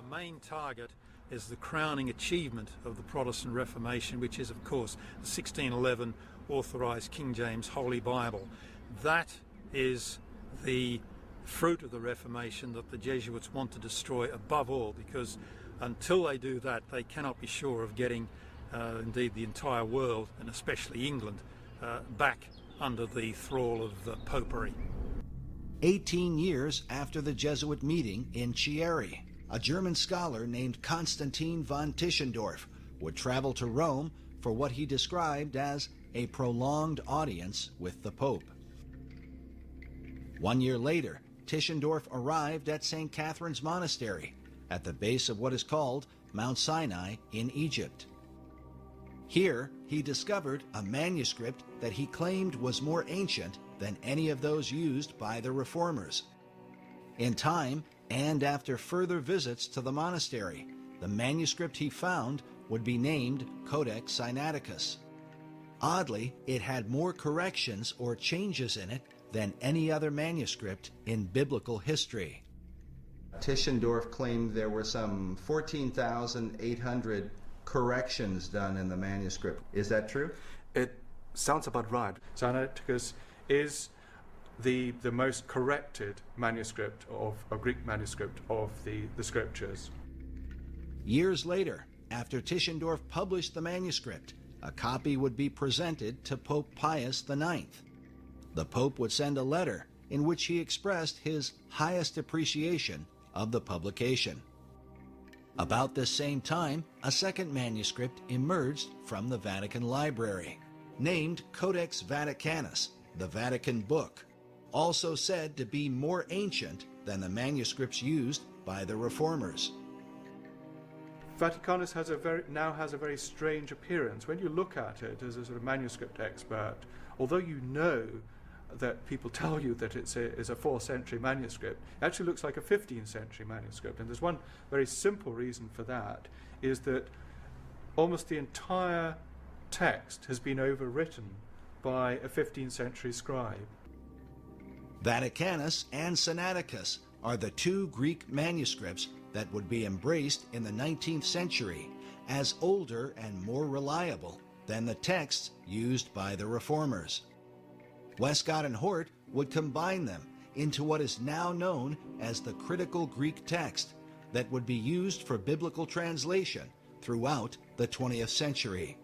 main target is the crowning achievement of the Protestant Reformation, which is, of course, the 1611 authorised King James Holy Bible. That is the fruit of the Reformation that the Jesuits want to destroy above all, because until they do that, they cannot be sure of getting, indeed, the entire world, and especially England, back under the thrall of popery. 18 years after the Jesuit meeting in Chieri, a German scholar named Constantine von Tischendorf would travel to Rome for what he described as a prolonged audience with the Pope. 1 year later, Tischendorf arrived at St. Catherine's Monastery at the base of what is called Mount Sinai in Egypt. Here, he discovered a manuscript that he claimed was more ancient than any of those used by the Reformers. In time, and after further visits to the monastery, the manuscript he found would be named Codex Sinaiticus. Oddly, it had more corrections or changes in it than any other manuscript in biblical history. Tischendorf claimed there were some 14,800 corrections done in the manuscript. Is that true? It sounds about right. Sinaiticus is the most corrected manuscript of a Greek manuscript of the scriptures. Years later, after Tischendorf published the manuscript, a copy would be presented to Pope Pius IX. The Pope would send a letter in which he expressed his highest appreciation of the publication. About this same time, a second manuscript emerged from the Vatican Library, named Codex Vaticanus, the Vatican Book, also said to be more ancient than the manuscripts used by the Reformers. Vaticanus now has a very strange appearance. When you look at it as a sort of manuscript expert, although you know that people tell you that it's a 4th century manuscript, it actually looks like a 15th century manuscript. And there's one very simple reason for that, is that almost the entire text has been overwritten by a 15th century scribe. Vaticanus and Sinaiticus are the two Greek manuscripts that would be embraced in the 19th century as older and more reliable than the texts used by the Reformers. Westcott and Hort would combine them into what is now known as the critical Greek text that would be used for biblical translation throughout the 20th century.